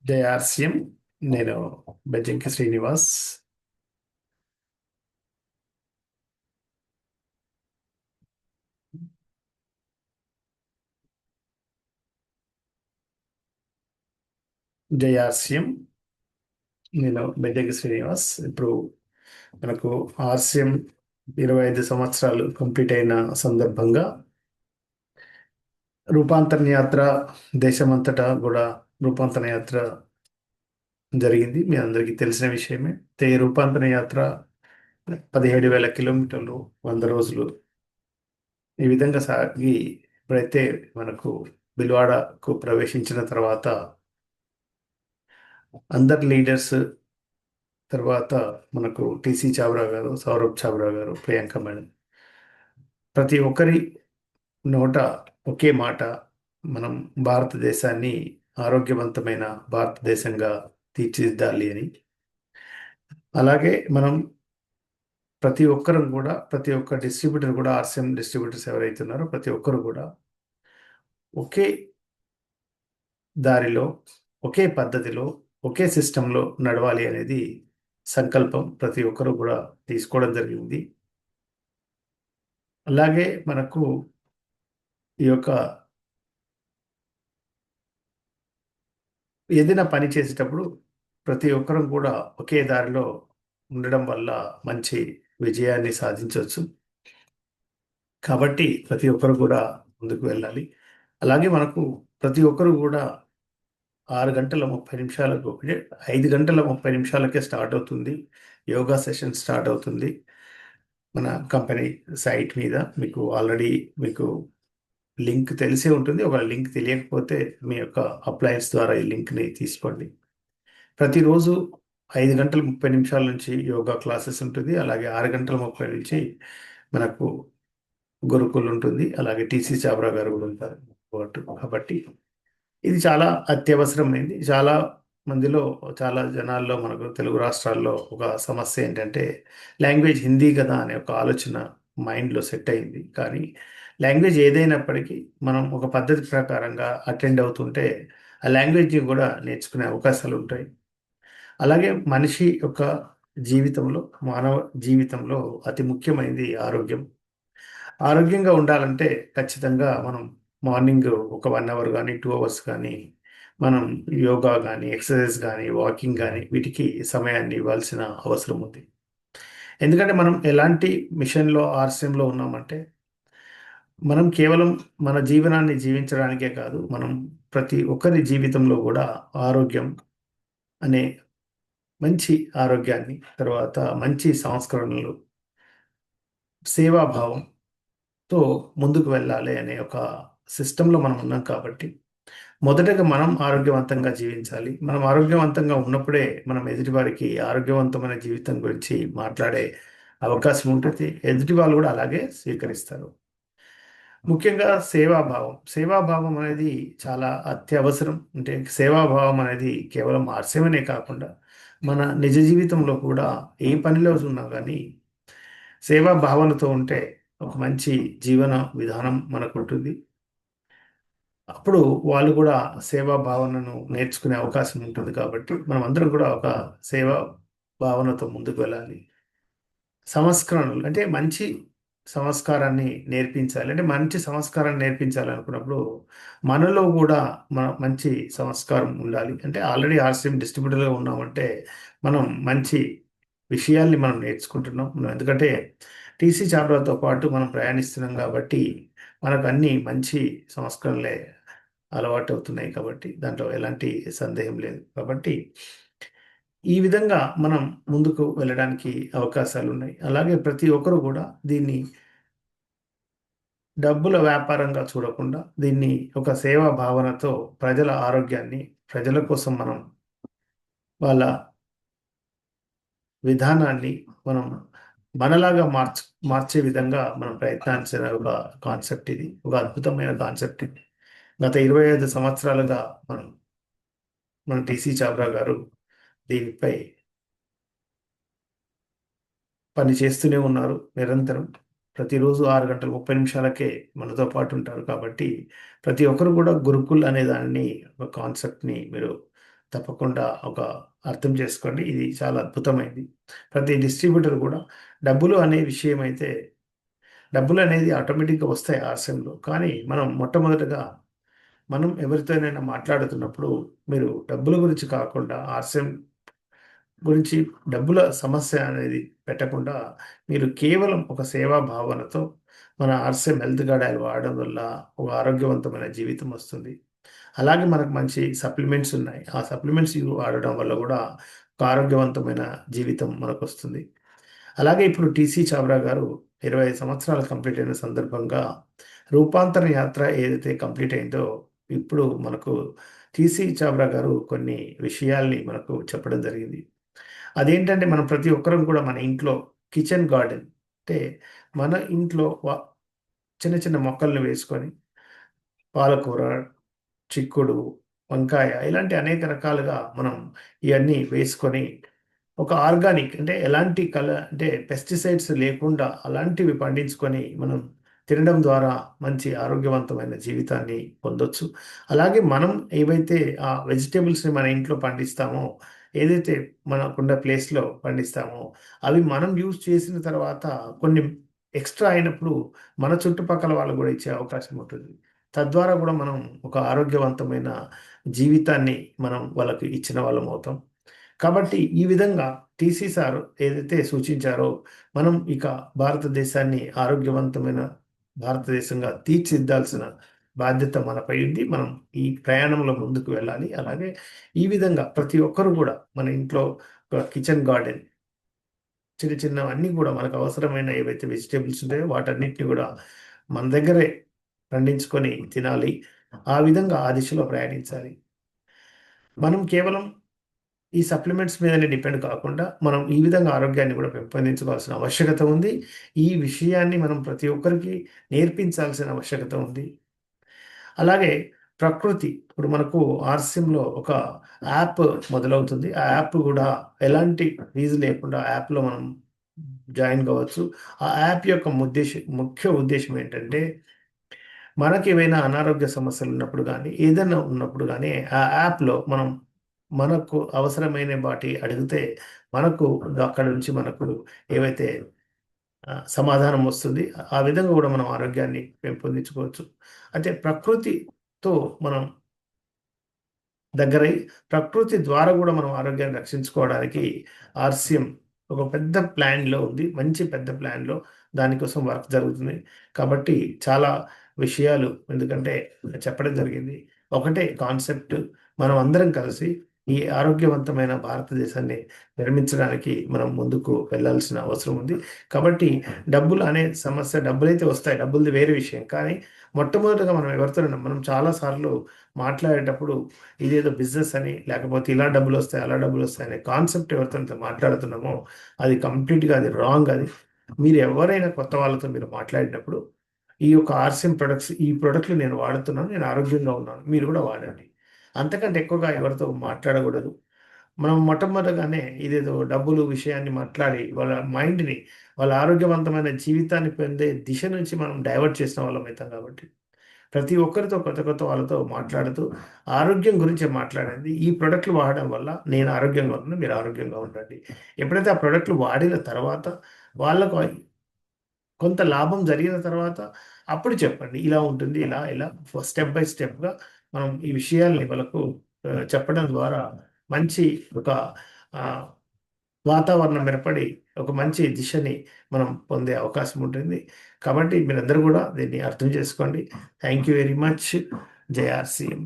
జయార్స్యం. నేను బెజ్జంకి శ్రీనివాస్. జయార్స్యం. నేను బెజ్జంకి శ్రీనివాస్. ఇప్పుడు మనకు ఆర్స్యం 25 సంవత్సరాలు కంప్లీట్ అయిన సందర్భంగా రూపాంతరణ యాత్ర దేశమంతటా కూడా రూపాంతరణ యాత్ర జరిగింది. మీ అందరికీ తెలిసిన విషయమే. రూపాంతరణ యాత్ర 17,000 కిలోమీటర్లు, 100 రోజులు ఈ విధంగా సాగి ఇప్పుడైతే మనకు బిల్వాడకు ప్రవేశించిన తర్వాత అందరు లీడర్స్ తర్వాత మనకు టీసీ చావ్రా గారు, సౌరభ్ చావ్రా గారు, ప్రియాంక మేడం, ప్రతి ఒక్కరి నోట ఒకే మాట: మనం భారతదేశాన్ని ఆరోగ్యవంతమైన భారతదేశంగా తీర్చిదిద్దాలి అని. అలాగే మనం ప్రతి ఒక్కరం కూడా, ప్రతి ఒక్క డిస్ట్రిబ్యూటర్ కూడా, ఆర్సిఎం డిస్ట్రిబ్యూటర్స్ ఎవరైతే ఉన్నారో ప్రతి ఒక్కరు కూడా ఒకే దారిలో, ఒకే పద్ధతిలో, ఒకే సిస్టంలో నడవాలి అనేది సంకల్పం ప్రతి ఒక్కరు కూడా తీసుకోవడం జరిగింది. అలాగే మనకు ఈ యొక్క ఏదైనా పని చేసేటప్పుడు ప్రతి ఒక్కరం కూడా ఒకే దారిలో ఉండడం వల్ల మంచి విజయాన్ని సాధించవచ్చు. కాబట్టి ప్రతి ఒక్కరు కూడా ముందుకు వెళ్ళాలి. అలాగే మనకు ప్రతి ఒక్కరు కూడా 6 గంటల 30 నిమిషాలకు, అంటే 5 గంటల 30 నిమిషాలకే స్టార్ట్ అవుతుంది యోగా సెషన్ స్టార్ట్ అవుతుంది మన కంపెనీ సైట్ మీద. మీకు ఆల్రెడీ మీకు లింక్ తెలిసే ఉంటుంది. ఒక లింక్ తెలియకపోతే మీ యొక్క అప్లయన్స్ ద్వారా ఈ లింక్ని తీసుకోండి. ప్రతిరోజు 5 గంటల 30 నిమిషాల నుంచి యోగా క్లాసెస్ ఉంటుంది. అలాగే 6 గంటల 30 నుంచి మనకు గురుకుల్ ఉంటుంది. అలాగే టీసీ చాబ్రా గారు కూడా ఉంటారు కాబట్టి ఇది చాలా అత్యవసరమైంది. చాలా మందిలో, చాలా జనాల్లో, మనకు తెలుగు రాష్ట్రాల్లో ఒక సమస్య ఏంటంటే లాంగ్వేజ్ హిందీ కదా అనే ఒక ఆలోచన మైండ్లో సెట్ అయింది. కానీ లాంగ్వేజ్ ఏదైనప్పటికీ మనం ఒక పద్ధతి ప్రకారంగా అటెండ్ అవుతుంటే ఆ లాంగ్వేజ్ కూడా నేర్చుకునే అవకాశాలు ఉంటాయి. అలాగే మనిషి యొక్క జీవితంలో, మానవ జీవితంలో అతి ముఖ్యమైనది ఆరోగ్యం. ఆరోగ్యంగా ఉండాలంటే ఖచ్చితంగా మనం మార్నింగ్ ఒక 1 అవర్ కానీ 2 అవర్స్ కానీ మనం యోగా కానీ, ఎక్సర్సైజ్ కానీ, వాకింగ్ కానీ వీటికి సమయాన్ని ఇవ్వాల్సిన అవసరం ఉంది. ఎందుకంటే మనం ఎలాంటి మిషన్లో, ఆర్సీఎంలో ఉన్నామంటే మనం కేవలం మన జీవనాన్ని జీవించడానికే కాదు, మనం ప్రతి ఒక్కరి జీవితంలో కూడా ఆరోగ్యం అనే మంచి ఆరోగ్యాన్ని, తర్వాత మంచి సంస్కరణలు, సేవాభావంతో ముందుకు వెళ్ళాలి అనే ఒక సిస్టంలో మనం ఉన్నాం. కాబట్టి మొదటగా మనం ఆరోగ్యవంతంగా జీవించాలి. మనం ఆరోగ్యవంతంగా ఉన్నప్పుడే మనం ఎదుటివారికి ఆరోగ్యవంతమైన జీవితం గురించి మాట్లాడే అవకాశం ఉంటుంది. ఎదుటి వాళ్ళు కూడా అలాగే స్వీకరిస్తారు. ముఖ్యంగా సేవాభావం. సేవాభావం అనేది చాలా అత్యవసరం. అంటే సేవాభావం అనేది కేవలం ఆర్సమనే కాకుండా మన నిజ జీవితంలో కూడా ఏ పనిలో ఉన్నా కానీ సేవా భావనతో ఉంటే ఒక మంచి జీవన విధానం మనకు ఉంటుంది. అప్పుడు వాళ్ళు కూడా సేవా భావనను నేర్చుకునే అవకాశం ఉంటుంది. కాబట్టి మనం అందరం కూడా ఒక సేవా భావనతో ముందుకు వెళ్ళాలి. సంస్కరణలు అంటే మంచి సంస్కారాన్ని నేర్పించాలి. అంటే మంచి సంస్కారాన్ని నేర్పించాలి అనుకున్నప్పుడు మనలో కూడా మంచి సంస్కారం ఉండాలి. అంటే ఆల్రెడీ ఆర్సీఎం డిస్ట్రిబ్యూటర్గా ఉన్నామంటే మనం మంచి విషయాల్ని మనం నేర్చుకుంటున్నాం. ఎందుకంటే టీసీ చాప్టర్తో పాటు మనం ప్రయాణిస్తున్నాం కాబట్టి మనకు అన్ని మంచి సంస్కరణలే అలవాటు అవుతున్నాయి. కాబట్టి దాంట్లో ఎలాంటి సందేహం లేదు. కాబట్టి ఈ విధంగా మనం ముందుకు వెళ్ళడానికి అవకాశాలు ఉన్నాయి. అలాగే ప్రతి ఒక్కరు కూడా దీన్ని డబ్బుల వ్యాపారంగా చూడకుండా దీన్ని ఒక సేవా భావనతో ప్రజల ఆరోగ్యాన్ని, ప్రజల కోసం మనం వాళ్ళ విధానాన్ని మనం మనలాగా మార్చే విధంగా మనం ప్రయత్నించిన ఒక కాన్సెప్ట్ ఇది. ఒక అద్భుతమైన కాన్సెప్ట్ ఇది. గత 25 సంవత్సరాలుగా మన టీసీ చాబ్రా గారు దీనిపై పని చేస్తూనే ఉన్నారు నిరంతరం. ప్రతిరోజు 6 గంటల 30 నిమిషాలకే మనతో పాటు ఉంటారు కాబట్టి ప్రతి ఒక్కరు కూడా గురుకుల్ అనే దాన్ని ఒక కాన్సెప్ట్ని మీరు తప్పకుండా ఒక అర్థం చేసుకోండి. ఇది చాలా అద్భుతమైంది. ప్రతి డిస్ట్రిబ్యూటర్ కూడా డబ్బులు అనే విషయం అయితే డబ్బులు అనేది ఆటోమేటిక్గా వస్తాయి ఆశయంలో. కానీ మనం మొట్టమొదటగా మనం ఎవరితోనైనా మాట్లాడుతున్నప్పుడు మీరు డబ్బుల గురించి కాకుండా ఆశయం గురించి డబ్బుల సమస్య అనేది పెట్టకుండా మీరు కేవలం ఒక సేవా భావనతో మన ఆర్సెం హెల్త్ కార్డ్ ఆయిల్ వాడడం వల్ల ఒక ఆరోగ్యవంతమైన జీవితం వస్తుంది. అలాగే మనకు మంచి సప్లిమెంట్స్ ఉన్నాయి. ఆ సప్లిమెంట్స్ వాడడం వల్ల కూడా ఒక ఆరోగ్యవంతమైన జీవితం మనకు వస్తుంది. అలాగే ఇప్పుడు టీసీ చావ్రా గారు 25 సంవత్సరాలు కంప్లీట్ అయిన సందర్భంగా రూపాంతర యాత్ర ఏదైతే కంప్లీట్ అయిందో ఇప్పుడు మనకు టీసీ చావ్రా గారు కొన్ని విషయాల్ని మనకు చెప్పడం జరిగింది. అదేంటంటే మనం ప్రతి ఒక్కరం కూడా మన ఇంట్లో కిచెన్ గార్డెన్ అంటే మన ఇంట్లో చిన్న చిన్న మొక్కల్ని వేసుకొని పాలకూర, చిక్కుడు, వంకాయ ఇలాంటి అనేక రకాలుగా మనం ఇవన్నీ వేసుకొని ఒక ఆర్గానిక్ అంటే ఎలాంటి అంటే పెస్టిసైడ్స్ లేకుండా అలాంటివి పండించుకొని మనం తినడం ద్వారా మంచి ఆరోగ్యవంతమైన జీవితాన్ని పొందొచ్చు. అలాగే మనం ఏవైతే ఆ వెజిటేబుల్స్ని మన ఇంట్లో పండిస్తామో ఏదైతే మనకున్న ప్లేస్లో పండిస్తామో అవి మనం యూజ్ చేసిన తర్వాత కొన్ని ఎక్స్ట్రా అయినప్పుడు మన చుట్టుపక్కల వాళ్ళు కూడా ఇచ్చే అవకాశం ఉంటుంది. తద్వారా కూడా మనం ఒక ఆరోగ్యవంతమైన జీవితాన్ని మనం వాళ్ళకి ఇచ్చిన వాళ్ళం అవుతాం. కాబట్టి ఈ విధంగా టీసీ సార్ ఏదైతే సూచించారో మనం ఇక భారతదేశాన్ని ఆరోగ్యవంతమైన భారతదేశంగా తీర్చిదిద్దాల్సిన బాధ్యత మనపై ఉంది. మనం ఈ ప్రయాణంలో ముందుకు వెళ్ళాలి. అలాగే ఈ విధంగా ప్రతి ఒక్కరు కూడా మన ఇంట్లో ఒక కిచెన్ గార్డెన్ చిన్న చిన్నవన్నీ కూడా మనకు అవసరమైన ఏవైతే వెజిటేబుల్స్ ఉంటాయో వాటన్నిటిని కూడా మన దగ్గరే పండించుకొని తినాలి. ఆ విధంగా ఆ దిశలో ప్రయాణించాలి. మనం కేవలం ఈ సప్లిమెంట్స్ మీదనే డిపెండ్ కాకుండా మనం ఈ విధంగా ఆరోగ్యాన్ని కూడా పెంపొందించుకోవాల్సిన ఆవశ్యకత ఉంది. ఈ విషయాన్ని మనం ప్రతి ఒక్కరికి నేర్పించాల్సిన ఆవశ్యకత ఉంది. అలాగే ప్రకృతి ఇప్పుడు మనకు ఆర్సిఎంలో ఒక యాప్ మొదలవుతుంది. ఆ యాప్ కూడా ఎలాంటి ఫీజు లేకుండా యాప్లో మనం జాయిన్ కావచ్చు. ఆ యాప్ యొక్క ముఖ్య ఉద్దేశం ఏంటంటే మనకి ఏవైనా అనారోగ్య సమస్యలు ఉన్నప్పుడు కానీ ఏదైనా ఉన్నప్పుడు కానీ ఆ యాప్లో మనం మనకు అవసరమైన వాటి అడిగితే మనకు అక్కడ నుంచి మనకు ఏవైతే సమాధానం వస్తుంది. ఆ విధంగా కూడా మనం ఆరోగ్యాన్ని పెంపొందించుకోవచ్చు. అయితే ప్రకృతితో మనం దగ్గరై ప్రకృతి ద్వారా కూడా మనం ఆరోగ్యాన్ని రక్షించుకోవడానికి ఆర్సిఎం ఒక పెద్ద ప్లాన్లో ఉంది. మంచి పెద్ద ప్లాన్లో దానికోసం వర్క్ జరుగుతుంది. కాబట్టి చాలా విషయాలు ఎందుకంటే చెప్పడం జరిగింది. ఒకటే కాన్సెప్ట్ మనం అందరం కలిసి ఈ ఆరోగ్యవంతమైన భారతదేశాన్ని నిర్మించడానికి మనం ముందుకు వెళ్ళాల్సిన అవసరం ఉంది. కాబట్టి డబ్బులు అనే సమస్య డబ్బులైతే వస్తాయి. డబ్బులది వేరే విషయం. కానీ మొట్టమొదటిగా మనం ఎవరితోనైనా మనం చాలా సార్లు మాట్లాడేటప్పుడు ఇదేదో బిజినెస్ అని లేకపోతే ఇలా డబ్బులు వస్తాయి అలా డబ్బులు వస్తాయి అనే కాన్సెప్ట్ ఎవరితో మాట్లాడుతున్నామో అది కంప్లీట్గా అది రాంగ్. అది మీరు ఎవరైనా కొత్త వాళ్ళతో మీరు మాట్లాడినప్పుడు ఈ యొక్క ఆర్సిఎం ప్రొడక్ట్స్ ఈ ప్రొడక్ట్లు నేను వాడుతున్నాను, నేను ఆరోగ్యంగా ఉన్నాను, మీరు కూడా వాడండి. అంతకంటే ఎక్కువగా ఎవరితో మాట్లాడకూడదు. మనం మొట్టమొదటిగానే ఇదేదో డబ్బులు విషయాన్ని మాట్లాడి వాళ్ళ మైండ్ని వాళ్ళ ఆరోగ్యవంతమైన జీవితాన్ని పొందే దిశ నుంచి మనం డైవర్ట్ చేసిన వాళ్ళం అవుతాం. కాబట్టి ప్రతి ఒక్కరితో కొత్త కొత్త వాళ్ళతో మాట్లాడుతూ ఆరోగ్యం గురించి మాట్లాడండి. ఈ ప్రొడక్ట్లు వాడడం వల్ల నేను ఆరోగ్యంగా ఉన్నాను, మీరు ఆరోగ్యంగా ఉండండి. ఎప్పుడైతే ఆ ప్రొడక్ట్లు వాడిన తర్వాత వాళ్ళకు కొంత లాభం జరిగిన తర్వాత అప్పుడు చెప్పండి. ఇలా ఉంటుంది, ఇలా ఇలా స్టెప్ బై స్టెప్‌గా మనం ఈ విషయాల్ని వాళ్ళకు చెప్పడం ద్వారా మంచి ఒక ఆహ్, వాతావరణం ఏర్పడి ఒక మంచి దిశని మనం పొందే అవకాశం ఉంటుంది. కాబట్టి మీరందరూ కూడా దీన్ని అర్థం చేసుకోండి. Thank you very much. జై ఆర్‌సీఎం.